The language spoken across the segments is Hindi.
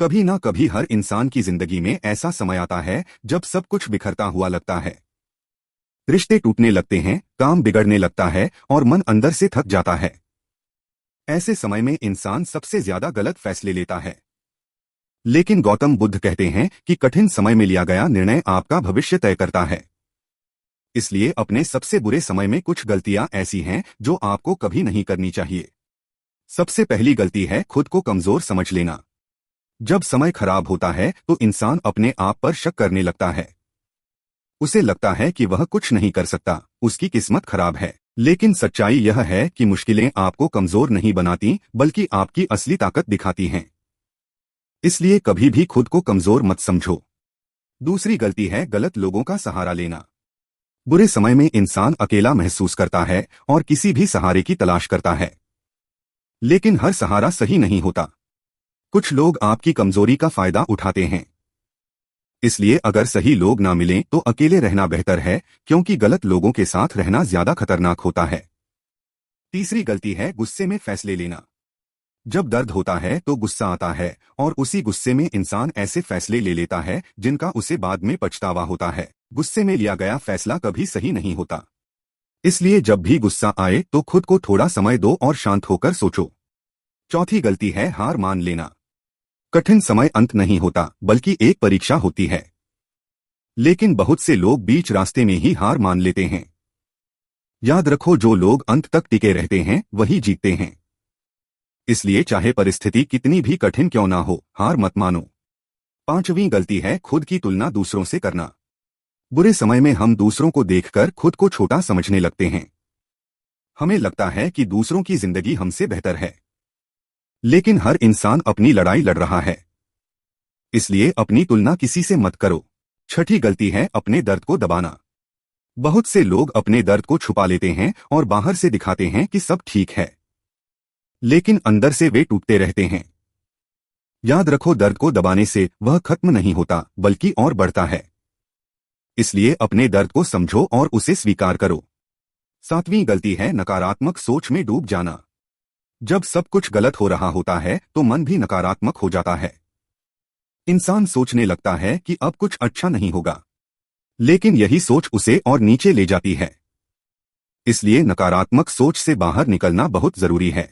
कभी ना कभी हर इंसान की जिंदगी में ऐसा समय आता है जब सब कुछ बिखरता हुआ लगता है। रिश्ते टूटने लगते हैं, काम बिगड़ने लगता है और मन अंदर से थक जाता है। ऐसे समय में इंसान सबसे ज्यादा गलत फैसले लेता है। लेकिन गौतम बुद्ध कहते हैं कि कठिन समय में लिया गया निर्णय आपका भविष्य तय करता है। इसलिए अपने सबसे बुरे समय में कुछ गलतियां ऐसी हैं जो आपको कभी नहीं करनी चाहिए। सबसे पहली गलती है खुद को कमजोर समझ लेना। जब समय खराब होता है तो इंसान अपने आप पर शक करने लगता है। उसे लगता है कि वह कुछ नहीं कर सकता, उसकी किस्मत खराब है। लेकिन सच्चाई यह है कि मुश्किलें आपको कमजोर नहीं बनाती बल्कि आपकी असली ताकत दिखाती हैं। इसलिए कभी भी खुद को कमजोर मत समझो। दूसरी गलती है गलत लोगों का सहारा लेना। बुरे समय में इंसान अकेला महसूस करता है और किसी भी सहारे की तलाश करता है। लेकिन हर सहारा सही नहीं होता। कुछ लोग आपकी कमजोरी का फायदा उठाते हैं। इसलिए अगर सही लोग ना मिलें तो अकेले रहना बेहतर है, क्योंकि गलत लोगों के साथ रहना ज्यादा खतरनाक होता है। तीसरी गलती है गुस्से में फैसले लेना। जब दर्द होता है तो गुस्सा आता है और उसी गुस्से में इंसान ऐसे फैसले ले लेता है जिनका उसे बाद में पछतावा होता है। गुस्से में लिया गया फैसला कभी सही नहीं होता। इसलिए जब भी गुस्सा आए तो खुद को थोड़ा समय दो और शांत होकर सोचो। चौथी गलती है हार मान लेना। कठिन समय अंत नहीं होता बल्कि एक परीक्षा होती है। लेकिन बहुत से लोग बीच रास्ते में ही हार मान लेते हैं। याद रखो, जो लोग अंत तक टिके रहते हैं वही जीतते हैं। इसलिए चाहे परिस्थिति कितनी भी कठिन क्यों ना हो, हार मत मानो। पांचवीं गलती है खुद की तुलना दूसरों से करना। बुरे समय में हम दूसरों को देखकर खुद को छोटा समझने लगते हैं। हमें लगता है कि दूसरों की जिंदगी हमसे बेहतर है। लेकिन हर इंसान अपनी लड़ाई लड़ रहा है। इसलिए अपनी तुलना किसी से मत करो। छठी गलती है अपने दर्द को दबाना। बहुत से लोग अपने दर्द को छुपा लेते हैं और बाहर से दिखाते हैं कि सब ठीक है, लेकिन अंदर से वे टूटते रहते हैं। याद रखो, दर्द को दबाने से वह खत्म नहीं होता बल्कि और बढ़ता है। इसलिए अपने दर्द को समझो और उसे स्वीकार करो। सातवीं गलती है नकारात्मक सोच में डूब जाना। जब सब कुछ गलत हो रहा होता है तो मन भी नकारात्मक हो जाता है। इंसान सोचने लगता है कि अब कुछ अच्छा नहीं होगा, लेकिन यही सोच उसे और नीचे ले जाती है। इसलिए नकारात्मक सोच से बाहर निकलना बहुत जरूरी है।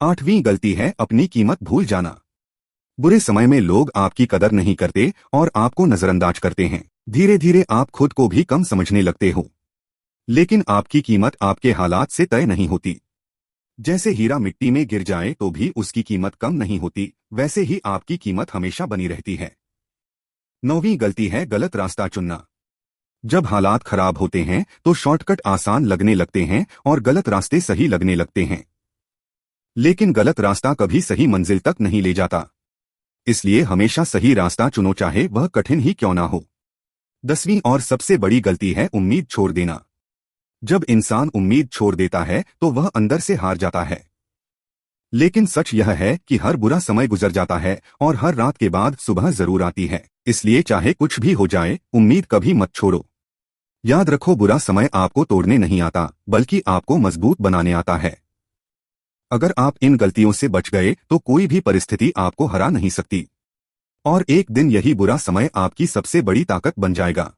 आठवीं गलती है अपनी कीमत भूल जाना। बुरे समय में लोग आपकी कदर नहीं करते और आपको नजरअंदाज करते हैं। धीरे धीरे आप खुद को भी कम समझने लगते हो। लेकिन आपकी कीमत आपके हालात से तय नहीं होती। जैसे हीरा मिट्टी में गिर जाए तो भी उसकी कीमत कम नहीं होती, वैसे ही आपकी कीमत हमेशा बनी रहती है। नौवीं गलती है गलत रास्ता चुनना। जब हालात खराब होते हैं तो शॉर्टकट आसान लगने लगते हैं और गलत रास्ते सही लगने लगते हैं। लेकिन गलत रास्ता कभी सही मंजिल तक नहीं ले जाता। इसलिए हमेशा सही रास्ता चुनो, चाहे वह कठिन ही क्यों ना हो। 10वीं और सबसे बड़ी गलती है उम्मीद छोड़ देना। जब इंसान उम्मीद छोड़ देता है तो वह अंदर से हार जाता है। लेकिन सच यह है कि हर बुरा समय गुजर जाता है और हर रात के बाद सुबह जरूर आती है। इसलिए चाहे कुछ भी हो जाए, उम्मीद कभी मत छोड़ो। याद रखो, बुरा समय आपको तोड़ने नहीं आता बल्कि आपको मजबूत बनाने आता है। अगर आप इन गलतियों से बच गए तो कोई भी परिस्थिति आपको हरा नहीं सकती। और एक दिन यही बुरा समय आपकी सबसे बड़ी ताकत बन जाएगा।